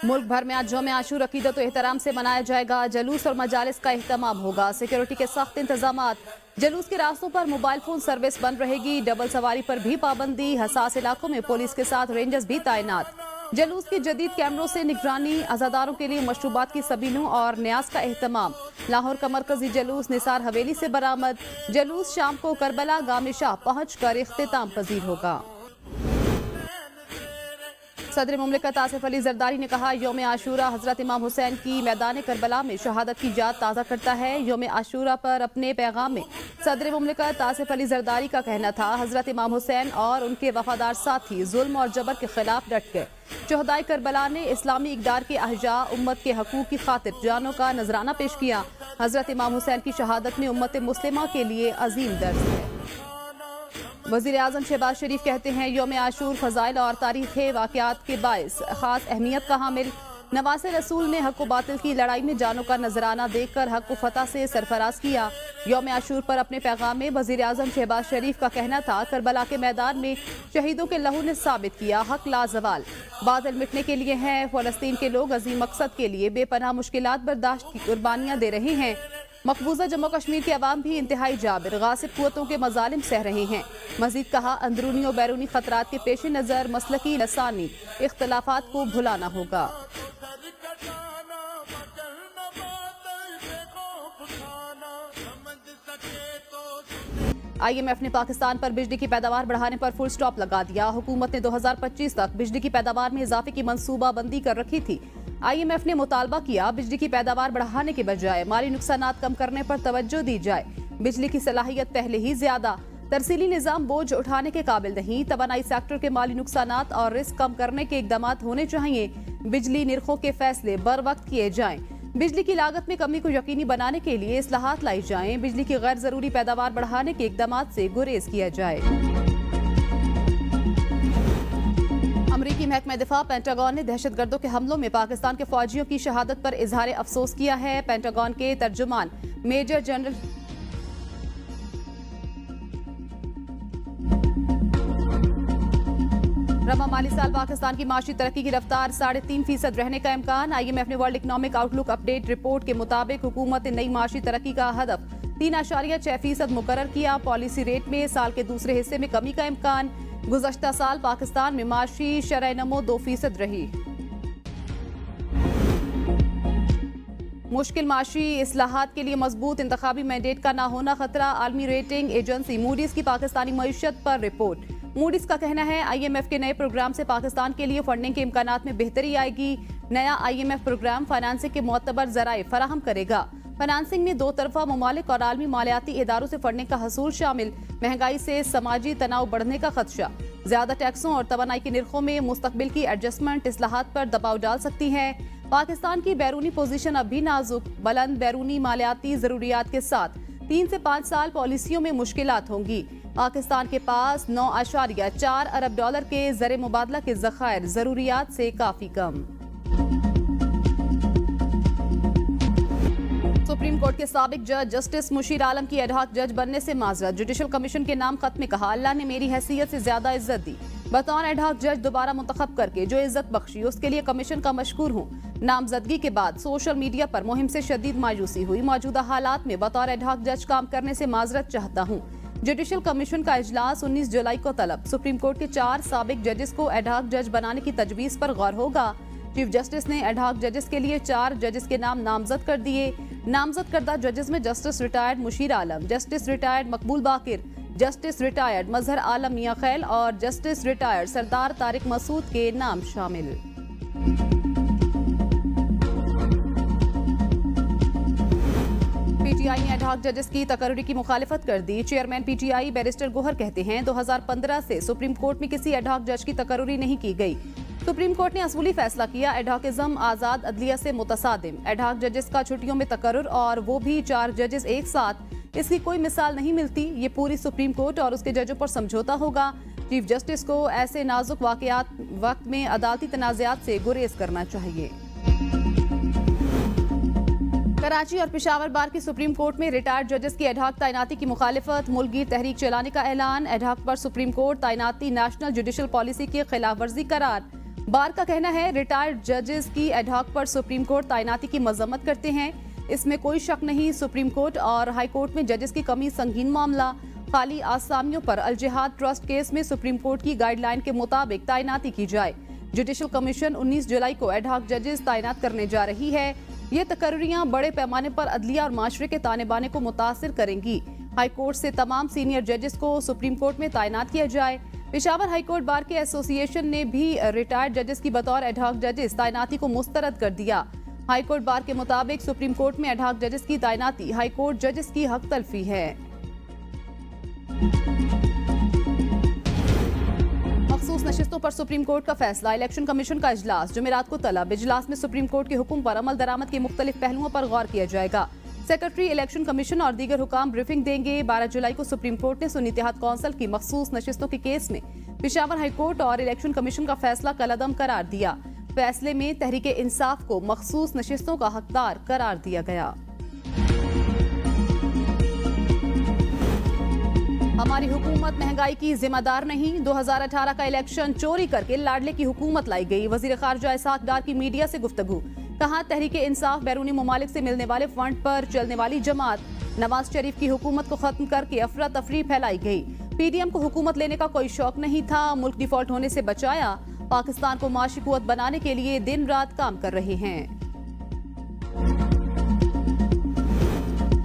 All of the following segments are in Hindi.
मुल्क भर में आज यौम आशूर अकीदत व एहतराम से मनाया जाएगा। जलूस और मजालिस का एहतमाम होगा। सिक्योरिटी के सख्त इंतजामात। जलूस के रास्तों पर मोबाइल फोन सर्विस बंद रहेगी। डबल सवारी पर भी पाबंदी। हसास इलाकों में पुलिस के साथ रेंजर्स भी तैनात। जलूस की जदीद कैमरों से निगरानी। अज़ादारों के लिए मशरूबात की सबीलों और न्याज का एहतमाम। लाहौर का मरकजी जलूस निसार हवेली से बरामद। जलूस शाम को करबला गाम शाह पहुँच कर इख्तिताम पजीर होगा। सदर मुमलिकत आसिफ अली जरदारी ने कहा, यौम आशूरा हजरत इमाम हुसैन की मैदान करबला में शहादत की याद ताज़ा करता है। यौम आशूरा पर अपने पैगाम में सदर मुमलिकत आसिफ अली जरदारी का कहना था, हजरत इमाम हुसैन और उनके वफादार साथी जुल्म और जबर के खिलाफ डट गए। शहदाए करबला ने इस्लामी इक़दार के अहजा उम्मत के हकूक़ की खातिर जानों का नजराना पेश किया। हजरत इमाम हुसैन की शहादत में उम्मत मुस्लिमा के लिए अजीम दर्ज है। वज़ीर आज़म शहबाज शरीफ कहते हैं, यौम आशूर फ़ज़ाइल और तारीख़ी वाक़यात के बाइस ख़ास अहमियत का हामिल। नवासे रसूल ने हक़ व बातिल की लड़ाई में जानों का नजराना देखकर हक़ व फ़तह से सरफराज किया। यौम आशूर पर अपने पैगाम में वज़ीर आज़म शहबाज शरीफ का कहना था, करबला के मैदान में शहीदों के लहू ने साबित किया हक़ लाजवाल। बातिल मिटने के लिए हैं। फ़लस्तीन के लोग अजीम मकसद के लिए बेपनाह मुश्किलात बर्दाश्त की कुर्बानियाँ दे रहे हैं। मकबूजा जम्मू कश्मीर के अवाम भी इंतहाई जाबिर गासिब कुव्वतों के मजालिम सह रहे हैं। मजीद कहा, अंदरूनी और बैरूनी खतरात के पेश नज़र मसलकी लसानी इख्तलाफात को भुलाना होगा। IMF ने पाकिस्तान पर बिजली की पैदावार बढ़ाने पर फुल स्टॉप लगा दिया। हुकूमत ने 2025 तक बिजली की पैदावार में इजाफे की मंसूबाबंदी कर रखी थी। IMF ने मुतालबा किया, बिजली की पैदावार बढ़ाने के बजाय माली नुकसानात कम करने पर तवज्जो दी जाए। बिजली की सलाहियत पहले ही ज्यादा, तरसीली निजाम बोझ उठाने के काबिल नहीं। तवानाई सेक्टर के माली नुकसानात और रिस्क कम करने के इकदाम होने चाहिए। बिजली निर्खों के फैसले बर वक्त किए जाएं। बिजली की लागत में कमी को यकीनी बनाने के लिए इस्लाहात लाई जाएं। बिजली की गैर जरूरी पैदावार बढ़ाने के इकदाम से गुरेज किया जाए। अमरीकी महकमा दिफा पेंटागन ने दहशतगर्दों के हमलों में पाकिस्तान के फौजियों की शहादत पर इजहार अफसोस किया है। पेंटागन के तर्जुमान मेजर जनरल रवा माली साल पाकिस्तान की माशी तरक्की की रफ्तार 3.5% रहने का इम्कान। IMF ने world economic outlook update report के मुताबिक हुकूमत ने नई माशी तरक्की का हदफ 3.6% मुकर्रर किया। पॉलिसी रेट में साल के दूसरे हिस्से में कमी का इम्कान। गुज़श्ता साल पाकिस्तान में माशी शरह नमो 2% रही। मुश्किल माशी इस्लाहात के लिए मजबूत इंतखाबी मैंडेट का ना होना खतरा। आलमी रेटिंग एजेंसी मूडीज की पाकिस्तानी मईशत पर रिपोर्ट। मूडीज का कहना है, IMF के नए प्रोग्राम से पाकिस्तान के लिए फंडिंग के इम्कानात में बेहतरी आएगी। नया IMF प्रोग्राम फाइनेंसिंग के मोतबर जराए फराहम करेगा। फाइनेंसिंग में दो तरफा ममालिक और आलमी मालियाती इदारों से फंडिंग का हसूल शामिल। महंगाई से समाजी तनाव बढ़ने का खदशा। ज्यादा टैक्सों और तवानाई के निर्खों में मुस्तकबिल की एडजस्टमेंट इस्लाहात पर दबाव डाल सकती है। पाकिस्तान की बैरूनी पोजीशन अब भी नाजुक। बुलंद बैरूनी मालियाती जरूरियात के साथ 3 से 5 साल पॉलिसियों में मुश्किलात होंगी। पाकिस्तान के पास 9.4 अरब डॉलर के ज़र मुबादला के ज़खायर जरूरियात से काफी कम। सुप्रीम कोर्ट के साबिक जज जस्टिस मुशीर आलम की एडहॉक जज बनने से माजरत। जुडिशल कमीशन के नाम खत में कहा, अल्लाह ने मेरी हैसियत से ज्यादा इज्जत दी। बतौर एडहॉक जज दोबारा मुंतखब करके जो इज्जत बख्शी उसके लिए कमीशन का मशकूर हूँ। नामजदगी के बाद सोशल मीडिया पर मुहिम से शदीद मायूसी हुई। मौजूदा हालात में बतौर एडहॉक जज काम करने से माजरत चाहता हूँ। जुडिशल कमीशन का इजलास 19 जुलाई को तलब। सुप्रीम कोर्ट के 4 साबिक जजेस को एडहॉक जज बनाने की तजवीज पर गौर होगा। चीफ जस्टिस ने एडहॉक जजेस के लिए 4 जजेस के नाम नामजद कर दिए। नामजद करदा जजेस में जस्टिस रिटायर्ड मुशीर आलम, जस्टिस रिटायर्ड मकबूल बाकिर, जस्टिस रिटायर्ड मजहर आलम मियां खैल और जस्टिस रिटायर्ड सरदार तारिक मसूद के नाम शामिल। PTI ने एडहॉक जजेस की तकर्री की मुखालिफत कर दी। चेयरमैन PTI बैरिस्टर गोहर कहते हैं, 2015 से सुप्रीम कोर्ट में किसी एडहॉक जज की तकर्री नहीं की गई। सुप्रीम कोर्ट ने असूली फैसला किया, एडहॉकिज्म आजाद अदलिया से मुतसादिम। एडहॉक जजेस का छुट्टियों में तकर्रुर और वो भी 4 जजेस एक साथ, इसकी कोई मिसाल नहीं मिलती। ये पूरी सुप्रीम कोर्ट और उसके जजों पर समझौता होगा। चीफ जस्टिस को ऐसे नाजुक वाकयात वक्त में अदालती तनाज़ात से गुरेज करना चाहिए। कराची और पेशावर बार की सुप्रीम कोर्ट में रिटायर्ड जजेस की एडहॉक तैनाती की मुखालिफत। मुल्कगीर तहरीक चलाने का ऐलान। एडहॉक पर सुप्रीम कोर्ट तैनाती नेशनल जुडिशल पॉलिसी की खिलाफ वर्जी करार। बार का कहना है रिटायर्ड जजेस की एडहॉक पर सुप्रीम कोर्ट तैनाती की मजम्मत करते हैं। इसमें कोई शक नहीं, सुप्रीम कोर्ट और हाई कोर्ट में जजेस की कमी संगीन मामला। खाली आसामियों पर अल जिहाद ट्रस्ट केस में सुप्रीम कोर्ट की गाइडलाइन के मुताबिक तैनाती की जाए। जुडिशल कमीशन 19 जुलाई को एडहॉक जजेस तैनात करने जा रही है। ये तकर्रियां बड़े पैमाने पर अदलिया और माशरे के ताने बाने को मुतासिर करेंगी। हाई कोर्ट से तमाम सीनियर जजेस को सुप्रीम कोर्ट में तैनात किया जाए। पेशावर हाई कोर्ट बार के एसोसिएशन ने भी रिटायर्ड जजेस की बतौर एडहॉक जजेस तैनाती को मुस्तरद कर दिया। हाई कोर्ट बार के मुताबिक सुप्रीम कोर्ट में एडहॉक जजेस की तैनाती हाई कोर्ट जजेस की हक तलफी है। मखसूस नशिस्तों पर सुप्रीम कोर्ट का फैसला। इलेक्शन कमीशन का इजलास जुमेरात को तलब। इजलास में सुप्रीम कोर्ट के हुक्म पर अमल दरामद के मुख्तलिफ पहलुओं पर गौर किया जाएगा। सेक्रेटरी इलेक्शन कमीशन और दीगर हुकाम ब्रीफिंग देंगे। 12 जुलाई को सुप्रीम कोर्ट ने सुन्नी इत्तेहाद कौंसिल की मखसूस नशिस्तों के केस में पेशावर हाई कोर्ट और इलेक्शन कमीशन का फैसला कलअदम करार दिया। फैसले में तहरीके इंसाफ को मखसूस नशिस्तों का हकदार करार दिया गया। हमारी हुकूमत महंगाई की जिम्मेदार नहीं। 2018 का इलेक्शन चोरी करके लाडले की हुकूमत लाई गई। वजीर खारजा इसाक डार की मीडिया से गुफ्तगू। कहा तहरीके इंसाफ बैरूनी ममालिक से मिलने वाले फंड पर चलने वाली जमात। नवाज शरीफ की हुकूमत को खत्म करके अफरा तफरी फैलाई गई। पीडीएम को हुकूमत लेने का कोई शौक नहीं था। मुल्क डिफॉल्ट होने से बचाया। पाकिस्तान को माशी कुव्वत बनाने के लिए दिन रात काम कर रहे हैं।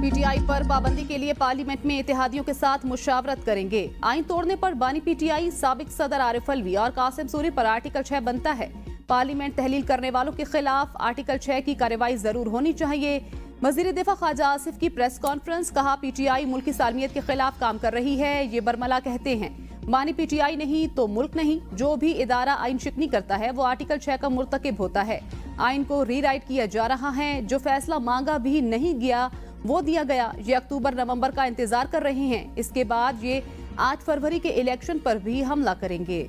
पीटीआई पर पाबंदी के लिए पार्लियामेंट में इत्तेहादियों के साथ मुशावरत करेंगे। आइन तोड़ने पर बानी पीटीआई साबिक सदर आरिफ अलवी और कासिम सूरी पर आर्टिकल 6 बनता है। पार्लियामेंट तहलील करने वालों के खिलाफ आर्टिकल 6 की कार्रवाई जरूर होनी चाहिए। वजीर दिफा ख्वाजा आसिफ की प्रेस कॉन्फ्रेंस। कहा पीटीआई मुल्क की सालमियत के खिलाफ काम कर रही है। ये बरमला कहते हैं मानी पीटीआई नहीं तो मुल्क नहीं। जो भी इदारा आइन शिकनी करता है वो आर्टिकल 6 का मुर्तकिब होता है। आइन को रीराइट किया जा रहा है। जो फैसला मांगा भी नहीं गया वो दिया गया। ये अक्टूबर नवंबर का इंतजार कर रहे हैं। इसके बाद ये 8 फरवरी के इलेक्शन पर भी हमला करेंगे।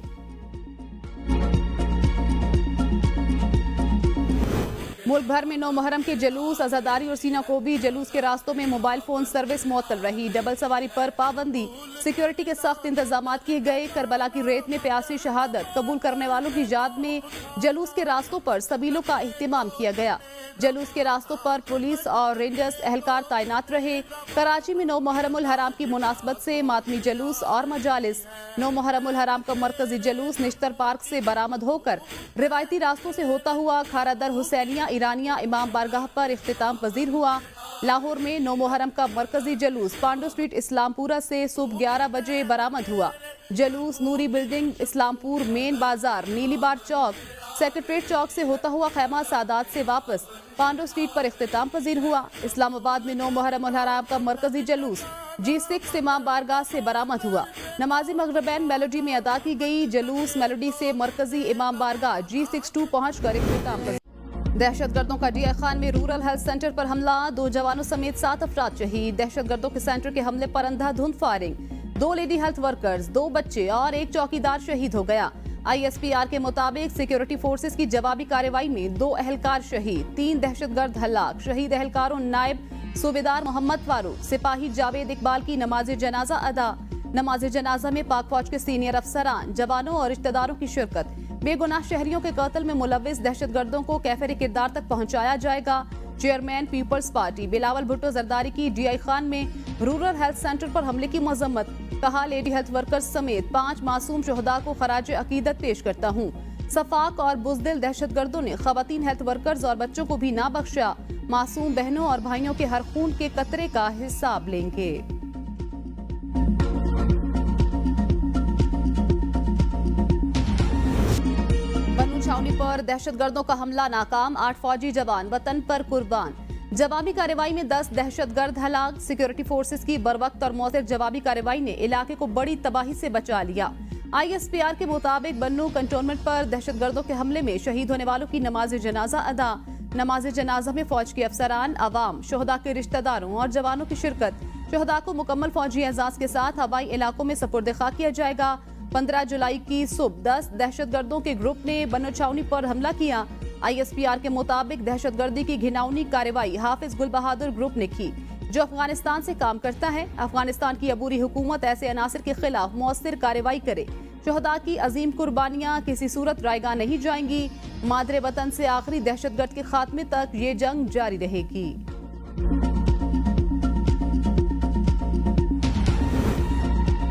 मुल्क भर में 9 मुहर्रम के जुलूस, अज़ादारी और सीना कोबी जुलूस के रास्तों में मोबाइल फोन सर्विस मुअत्तल रही। डबल सवारी पर पाबंदी। सिक्योरिटी के सख्त इंतजाम किए गए। करबला की रेत में प्यासी शहादत कबूल करने वालों की याद में जुलूस के रास्तों पर सबीलों का एहतमाम किया गया। जुलूस के रास्तों पर पुलिस और रेंजर्स एहलकार तैनात रहे। कराची में 9 मुहर्रमुल हराम की मुनासबत से मातमी जुलूस और मजालिस। 9 मुहर्रमुल हराम का मरकजी जुलूस निश्तर पार्क से बरामद होकर रिवायती रास्तों से होता हुआ खारादर हुसैनिया ईरानिया इमाम बारगाह पर इख्तिताम पजीर हुआ। लाहौर में 9 मुहर्रम का मरकजी जुलूस पांडो स्ट्रीट इस्लामपुरा से सुबह 11 बजे बरामद हुआ। जुलूस नूरी बिल्डिंग, इस्लामपुर मेन बाजार, नीलीबार चौक, सेक्रेटरीट चौक से होता हुआ खैमा सादात से वापस पांडो स्ट्रीट पर इख्तिताम पजीर हुआ। इस्लामाबाद में 9 मुहर्रम उल हराम का मरकजी जुलूस G6 इमाम बारगाह से बरामद हुआ। नमाजी मगरिबैन मेलोडी में अदा की गई। जुलूस मेलोडी से मरकजी इमाम बारगाह G62 पहुंचकर इख्तिताम पजीर। दहशतगर्दों का डीआई खान में रूरल हेल्थ सेंटर पर हमला। 2 जवानों समेत 7 अफराद शहीद। दहशतगर्दों के सेंटर के हमले पर अंधाधुंध फायरिंग। 2 लेडी हेल्थ वर्कर्स, 2 बच्चे और 1 चौकीदार शहीद हो गया। ISPR के मुताबिक सिक्योरिटी फोर्सेस की जवाबी कार्रवाई में 2 एहलकार शहीद, 3 दहशतगर्द हलाक। शहीद एहलकारों नायब सूबेदार मोहम्मद फारूक, सिपाही जावेद इकबाल की नमाज जनाजा अदा। नमाज जनाजा में पाक फौज के सीनियर अफसरान, जवानों और रिश्तेदारों की शिरकत। बेगुनाह शहरियों के कत्ल में मुलव्विस दहशतगर्दों को कैफरे किरदार तक पहुंचाया जाएगा। चेयरमैन पीपल्स पार्टी बिलावल भुट्टो जरदारी की डीआई खान में रूरल हेल्थ सेंटर पर हमले की मजम्मत। कहा लेडी हेल्थ वर्कर्स समेत 5 मासूम शोहदा को खराज अकीदत पेश करता हूँ। सफाक और बुजदिल दहशतगर्दों ने खवातीन हेल्थ वर्कर्स और बच्चों को भी ना बख्शा। मासूम बहनों और भाइयों के हर खून के कतरे का हिसाब लेंगे। छावनी पर दहशतगर्दों का हमला नाकाम। 8 फौजी जवान वतन पर कुर्बान। जवाबी कार्रवाई में 10 दहशतगर्द हलाक। सिक्योरिटी फोर्सेस की बरवक्त और मौतेर जवाबी कार्रवाई ने इलाके को बड़ी तबाही से बचा लिया। ISPR के मुताबिक बन्नू कंटोनमेंट पर दहशतगर्दों के हमले में शहीद होने वालों की नमाज जनाजा अदा। नमाज जनाजा में फौज के अफसरान, अवाम, शोहदा के रिश्तेदारों और जवानों की शिरकत। शोहदा को मुकम्मल फौजी एजाज के साथ हवाई इलाकों में सपुर्द खा किया जाएगा। 15 जुलाई की सुबह 10 दहशतगर्दों के ग्रुप ने बन्नू छावनी पर हमला किया। ISPR के मुताबिक दहशतगर्दी की घिनौनी कार्रवाई हाफिज गुल बहादुर ग्रुप ने की, जो अफगानिस्तान से काम करता है। अफगानिस्तान की अबूरी हुकूमत ऐसे अनासिर के खिलाफ मौसर कार्रवाई करे। शहदा की अजीम कुर्बानियां किसी सूरत रायगा नहीं जाएंगी। मादरे वतन से आखिरी दहशतगर्द के खात्मे तक ये जंग जारी रहेगी।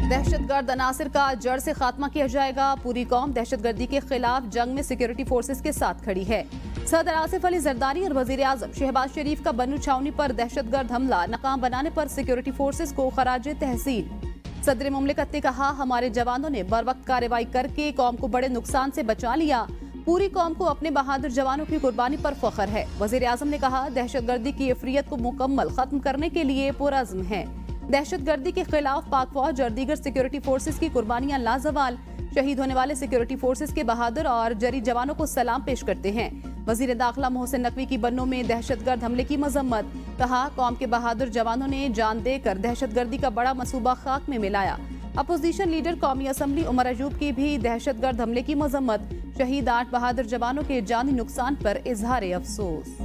दहशतगर्द अनासिर का जड़ से खात्मा किया जाएगा। पूरी कौम दहशतगर्दी के खिलाफ जंग में सिक्योरिटी फोर्सेस के साथ खड़ी है। सदर आसिफ अली जरदारी और वजीर आजम शहबाज शरीफ का बन्नू छावनी पर दहशतगर्द हमला नाकाम बनाने पर सिक्योरिटी फोर्सेस को खराजे तहसीन। सदर मुमलिकत ने कहा, हमारे जवानों ने बर वक्त कार्रवाई करके कौम को बड़े नुकसान से बचा लिया। पूरी कौम को अपने बहादुर जवानों की कुर्बानी पर फख्र है। वजीर आजम ने कहा, दहशतगर्दी की अफरियत को मुकम्मल खत्म करने के लिए पुरअज़्म है। दहशतगर्दी के खिलाफ पाक फौज और दीगर सिक्योरिटी फोर्सेस की कुर्बानियां लाजवाल। शहीद होने वाले सिक्योरिटी फोर्सेस के बहादुर और जरी जवानों को सलाम पेश करते हैं। वजीर दाखिला मोहसिन नकवी की बन्नों में दहशतगर्द हमले की मजम्मत। कहा, कौम के बहादुर जवानों ने जान देकर दहशतगर्दी का बड़ा मंसूबा खाक में मिलाया। अपोजिशन लीडर कौमी असम्बली उमर अयूब की भी दहशतगर्द हमले की मजम्मत। शहीद 8 बहादुर जवानों के जानी नुकसान पर इजहार अफसोस।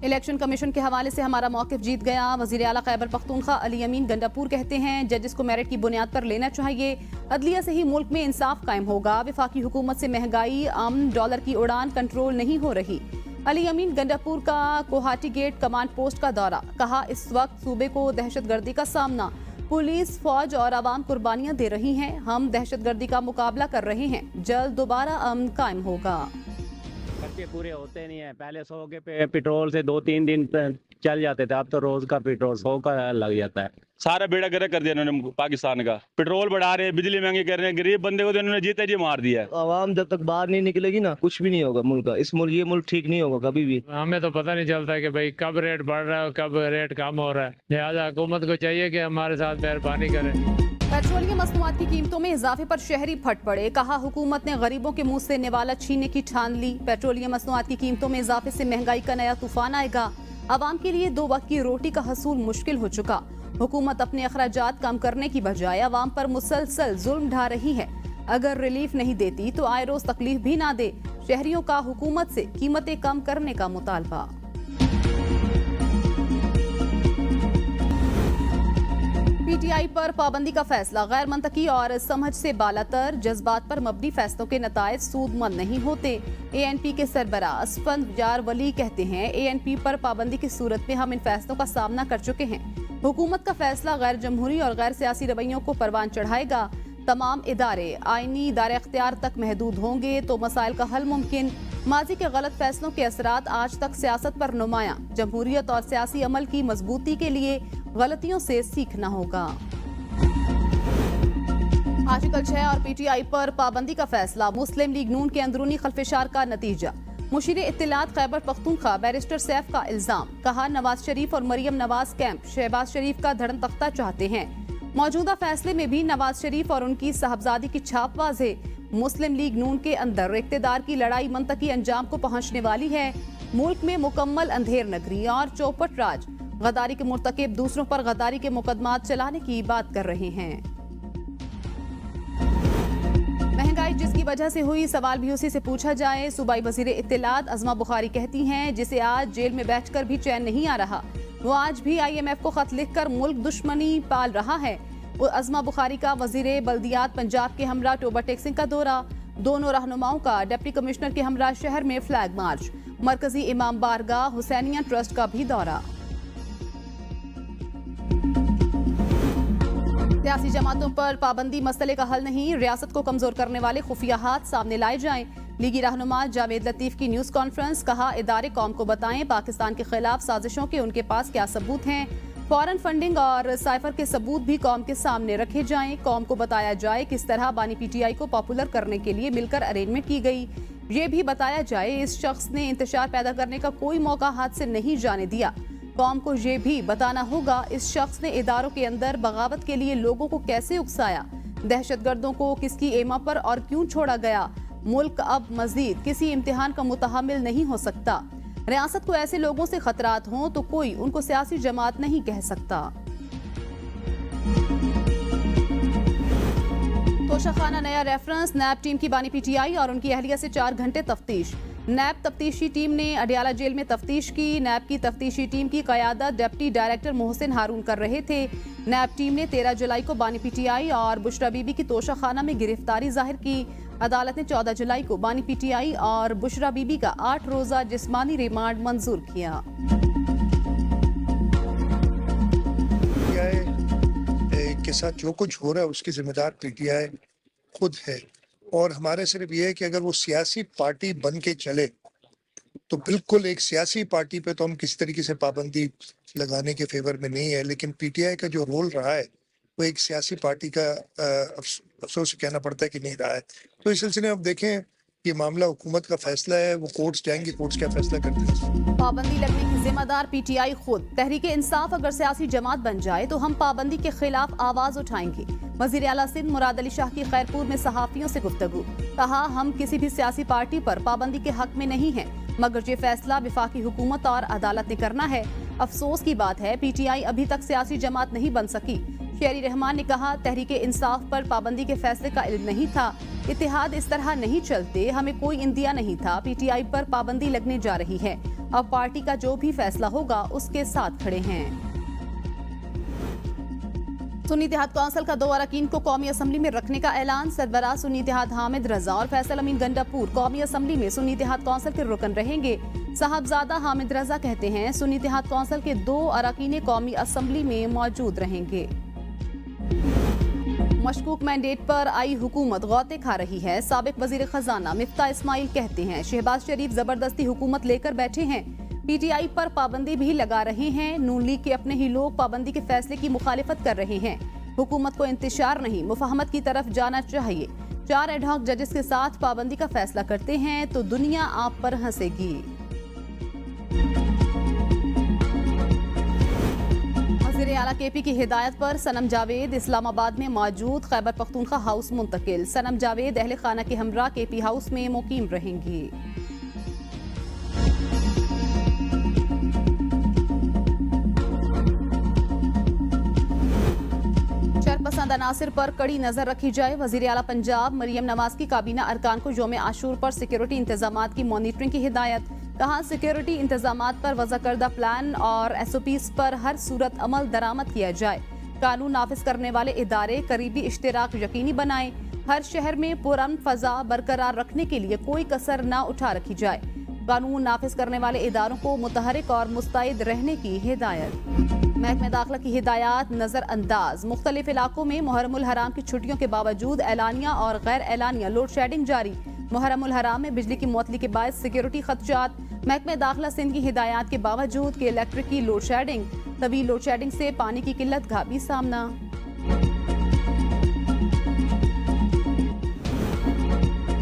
इलेक्शन कमीशन के हवाले से हमारा मौक़िफ़ जीत गया। वज़ीर आला खैबर पख्तूनख्वा अली अमीन गंडापुर कहते हैं, जजेस को मेरिट की बुनियाद पर लेना चाहिए। अदलिया से ही मुल्क में इंसाफ कायम होगा। वफाकी हुकूमत से महंगाई, अमन, डॉलर की उड़ान कंट्रोल नहीं हो रही। अली अमीन गंडापुर का कोहाटी गेट कमांड पोस्ट का दौरा। कहा, इस वक्त सूबे को दहशतगर्दी का सामना, पुलिस, फौज और आवाम कुर्बानियां दे रही हैं। हम दहशतगर्दी का मुकाबला कर रहे हैं। जल्द दोबारा अमन कायम होगा। खर्चे पूरे होते नहीं है। पहले 100 के पेट्रोल से 2-3 दिन चल जाते थे, अब तो रोज का पेट्रोल 100 का लग जाता है। सारा बेड़ा गर्क कर दिया इन्होंने पाकिस्तान का। पेट्रोल बढ़ा रहे हैं, बिजली महंगी कर रहे हैं, गरीब बंदे को तो इन्होंने जीते जी मार दिया है। आवाम जब तक बाहर नहीं निकलेगी ना, कुछ भी नहीं होगा मुल्क का। ये मुल्क ठीक नहीं होगा कभी भी। हमें तो पता नहीं चलता कि भाई कब रेट बढ़ रहा है और कब रेट कम हो रहा है। लिहाजा हुकूमत को चाहिए कि हमारे साथ मेहरबानी करे। पेट्रोलियम मसनूआत की कीमतों में इजाफे पर शहरी फट पड़े। कहा, हुकूमत ने गरीबों के मुंह से निवाला छीनने की ठान ली। पेट्रोलियम मसनूआत की कीमतों में इजाफे से महंगाई का नया तूफान आएगा। आवाम के लिए 2 वक्त की रोटी का हसूल मुश्किल हो चुका। हुकूमत अपने अखराजात कम करने की बजाय आवाम पर मुसलसल जुल्म ढा रही है। अगर रिलीफ नहीं देती तो आए रोज तकलीफ भी ना दे। शहरियों का हुकूमत से कीमतें कम करने का मुतालबा। पीटीआई पर पाबंदी का फैसला गैर मंतकी और समझ से बालातर। जज्बात पर मबनी फैसलों के नतायज सूदमंद नहीं होते। एएनपी के सरबराह असफंजार वली कहते हैं, एएनपी पर पाबंदी की सूरत में हम इन फैसलों का सामना कर चुके हैं। हुकूमत का फैसला गैर जमहूरी और गैर सियासी रवैयों को परवान चढ़ाएगा। तमाम इदारे आईनी इदारे अख्तियार तक महदूद होंगे तो मसाइल का हल मुमकिन। माजी के गलत फैसलों के असरात आज तक सियासत पर नुमायां। जमहूरियत और सियासी अमल की मजबूती के लिए गलतियों से सीखना होगा। आर्टिकल 6 और पीटीआई पर पाबंदी का फैसला मुस्लिम लीग नून के अंदरूनी खल्फिशार का नतीजा। मुशीर इत्तलात खैबर पख्तूनख्वा बैरिस्टर सैफ का इल्जाम। कहा, नवाज शरीफ और मरियम नवाज कैंप शहबाज शरीफ का धड़न तख्ता चाहते हैं। मौजूदा फैसले में भी नवाज शरीफ और उनकी साहबजादी की छाप वाज़ेह। मुस्लिम लीग नून के अंदर इक़्तिदार की लड़ाई मंतकी अंजाम को पहुंचने वाली है। मुल्क में मुकम्मल अंधेर नगरी और चौपट राज। गद्दारी के मुर्तकिब दूसरों पर गद्दारी के मुकदमात चलाने की बात कर रहे हैं। महंगाई जिसकी वजह से हुई, सवाल भी उसी से पूछा जाए। सूबाई वजीर इत्तिलात अज़मा बुखारी कहती हैं, जिसे आज जेल में बैठकर भी चैन नहीं आ रहा, वो आज भी IMF को खत लिखकर मुल्क दुश्मनी पाल रहा है। अज़मा बुखारी का वजीर बल्दियात पंजाब के हमरा टोबा टेक्सिंग का दौरा। दोनों रहनुमाओं का डिप्टी कमिश्नर के हमरा शहर में फ्लैग मार्च। मरकजी इमाम बारगाह हुसैनिया ट्रस्ट का भी दौरा। सियासी जमातों पर पाबंदी मसले का हल नहीं, रियासत को कमजोर करने वाले खुफिया हाथ सामने लाए जाएं। लीगी रहनुमा जावेद लतीफ की न्यूज कॉन्फ्रेंस। कहा, इदारे कौम को बताएं पाकिस्तान के खिलाफ साजिशों के उनके पास क्या सबूत हैं। फॉरेन फंडिंग और साइफर के सबूत भी कौम के सामने रखे जाएं। कौम को बताया जाए किस तरह बानी पीटीआई को पॉपुलर करने के लिए मिलकर अरेंजमेंट की गई। ये भी बताया जाए इस शख्स ने इंतशार पैदा करने का कोई मौका हाथ से नहीं जाने दिया। कौम को ये भी बताना होगा इस शख्स ने इदारों के अंदर बगावत के लिए लोगों को कैसे उकसाया। दहशतगर्दों को किसकी एमा पर और क्यों छोड़ा गया। मुल्क अब मजीद किसी इम्तिहान का मुतहमिल नहीं हो सकता। रियासत को ऐसे लोगों से खतरात हों तो कोई उनको सियासी जमात नहीं कह सकता। तोशाखाना नया रेफरेंस। नैब टीम की बानी पीटीआई और उनकी अहलिया से 4 घंटे तफ्तीश। नैब तफ्तीशी टीम ने अडियाला जेल में तफ्तीश की। नैब की तफ्तीशी टीम की क़यादत डिप्टी डायरेक्टर मोहसिन हारून कर रहे थे। नैब टीम ने 13 जुलाई को बानी पीटीआई और बुशरा बीबी की तोशाखाना में गिरफ्तारी जाहिर की। अदालत ने 14 जुलाई को बानी पीटीआई और बुशरा बीबी का 8 रोज़ा जिस्मानी रिमांड मंजूर किया। के साथ जो कुछ हो रहा है उसकी जिम्मेदार पीटीआई खुद है, और हमारे सिर्फ ये है कि अगर वो सियासी पार्टी बन के चले तो बिल्कुल एक सियासी पार्टी पे तो हम किसी तरीके से पाबंदी लगाने के फेवर में नहीं है, लेकिन पीटीआई का जो रोल रहा है वो एक सियासी पार्टी का अफसोस से कहना पड़ता है कि नहीं रहा है। तो इस सिलसिले में अब देखें, ये मामला हुकूमत का फैसला है, वो कोर्ट्स जाएंगे, कोर्ट्स क्या फैसला करते हैं। पाबंदी लगने की जिम्मेदार पीटीआई खुद। तहरीके इंसाफ अगर सियासी जमात बन जाए तो हम पाबंदी के खिलाफ आवाज उठाएंगे। वजीर आला सिंध मुराद अली शाह की खैरपुर में सहाफियों से गुफ्तगू। कहा, हम किसी भी सियासी पार्टी पर पाबंदी के हक में नहीं हैं, मगर ये फैसला विफाकी हुकूमत और अदालत ने करना है। अफसोस की बात है पीटीआई अभी तक सियासी जमात नहीं बन सकी। शेरी रहमान ने कहा, तहरीके इंसाफ पर पाबंदी के फैसले का इल्म नहीं था, इत्तेहाद इस तरह नहीं चलते, हमें कोई इंदिया नहीं था। पीटीआई पर पाबंदी लगने जा रही है, अब पार्टी का जो भी फैसला होगा उसके साथ खड़े हैं। सुन्नी इत्तेहाद कौंसिल का 2 अरकान को कौमी असम्बली में रखने का ऐलान। सरबराह सुन्नी इत्तेहाद हामिद रजा और फैसल अमीन गंडापुर कौमी असम्बली में सुन्नी इत्तेहाद कौंसिल के रुकन रहेंगे। साहबजादा हामिद रजा कहते हैं, सुन्नी इत्तेहाद कौंसिल के 2 अरकान कौमी असम्बली में मौजूद रहेंगे। मशकूक मैंडेट पर आई हुकूमत गौते खा रही है। साबिक वजीर खजाना मिफ्ता इस्माइल कहते हैं, शहबाज शरीफ जबरदस्ती हुकूमत लेकर बैठे हैं, पीटीआई पर पाबंदी भी लगा रहे हैं। नून लीग के अपने ही लोग पाबंदी के फैसले की मुखालिफत कर रहे हैं। हुकूमत को इंतशार नहीं मुफाहमत की तरफ जाना चाहिए। 4 एडहॉक जजेस के साथ पाबंदी का फैसला करते हैं तो दुनिया आप पर हंसेगी। वज़ीर आला केपी की हिदायत पर सनम जावेद इस्लामाबाद में मौजूद खैबर पख्तूनख्वा हाउस मुंतकिल। सनम जावेद अहले खाना के हमरा केपी हाउस में मुकीम रहेंगी। शरपसंद अनासिर पर कड़ी नजर रखी जाए। वज़ीर आला पंजाब मरियम नवाज की काबीना अरकान को यौम आशूर पर सिक्योरिटी इंतजामात की मॉनिटरिंग की हिदायत। कहा, सिक्योरिटी इंतजामात पर वज़ा करदा प्लान और SOPs पर हर सूरत अमल दरामद किया जाए। कानून नाफिज करने वाले इदारे करीबी इश्तिराक यकीनी बनाएं। हर शहर में पुरअमन फ़ज़ा बरकरार रखने के लिए कोई कसर न उठा रखी जाए। कानून नाफिज करने वाले इदारों को मुतहरिक और मुस्तैद रहने की हिदायत। महकमे दाखिला की हिदायत नजरअंदाज। मुख्तलिफ इलाकों में मुहर्रमुल हराम की छुट्टियों के बावजूद एलानिया और गैर एलानिया लोड शेडिंग जारी। मुहर्रमुल हराम में बिजली की मुअत्तली के बायस सिक्योरिटी खदशात। महकमे दाखिला सिंध की हिदायत के बावजूद कि इलेक्ट्रिक की लोड शेडिंग, तवील लोड शेडिंग से पानी की किल्लत का भी सामना।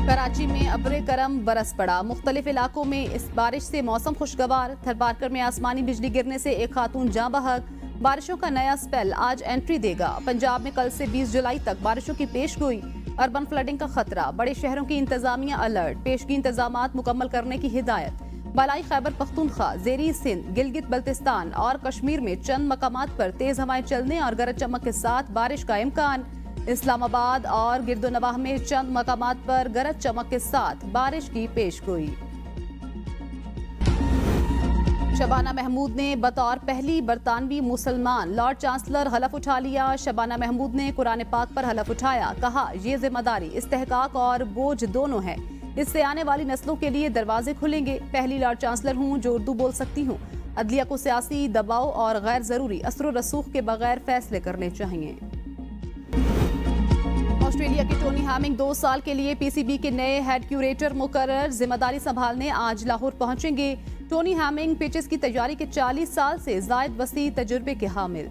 कराची में अब्रे करम बरस पड़ा। मुख्तलिफ इलाकों में इस बारिश से मौसम खुशगवार। थरपारकर में आसमानी बिजली गिरने से एक खातून जाँ बहक। बारिशों का नया स्पेल आज एंट्री देगा। पंजाब में कल से 20 जुलाई तक बारिशों की पेशगोई। अर्बन फ्लडिंग का खतरा। बड़े शहरों की इंतजामिया अलर्ट। पेशगी इंतजामात मुकम्मल करने की हिदायत। बलाई खैबर पख्तूनख्वा, ज़ेरी सिंध, गिलगित बल्तिस्तान और कश्मीर में चंद मकामात पर तेज हवाएं चलने और गरज चमक के साथ बारिश का इम्कान। इस्लामाबाद और गिरदोनवाह में चंद मकामात पर गरज चमक के साथ बारिश की पेशगोई। शबाना महमूद ने बतौर पहली बरतानवी मुसलमान लॉर्ड चांसलर हलफ उठा लिया। शबाना महमूद ने कुरान पाक पर हलफ उठाया। कहा, ये जिम्मेदारी इस्तेहकाक और बोझ दोनों है। इससे आने वाली नस्लों के लिए दरवाजे खुलेंगे। पहली लॉर्ड चांसलर हूँ जो उर्दू बोल सकती हूँ। अदलिया को सियासी दबाव और गैर जरूरी असर रसूख के बगैर फैसले करने चाहिए। ऑस्ट्रेलिया के टोनी हैमिंग 2 साल के लिए PCB के नए हेड क्यूरेटर मुकर्रर। जिम्मेदारी संभालने आज लाहौर पहुंचेंगे। टोनी हैमिंग पिचेस की तैयारी के 40 साल से जायद वसी तजुर्बे के हामिल।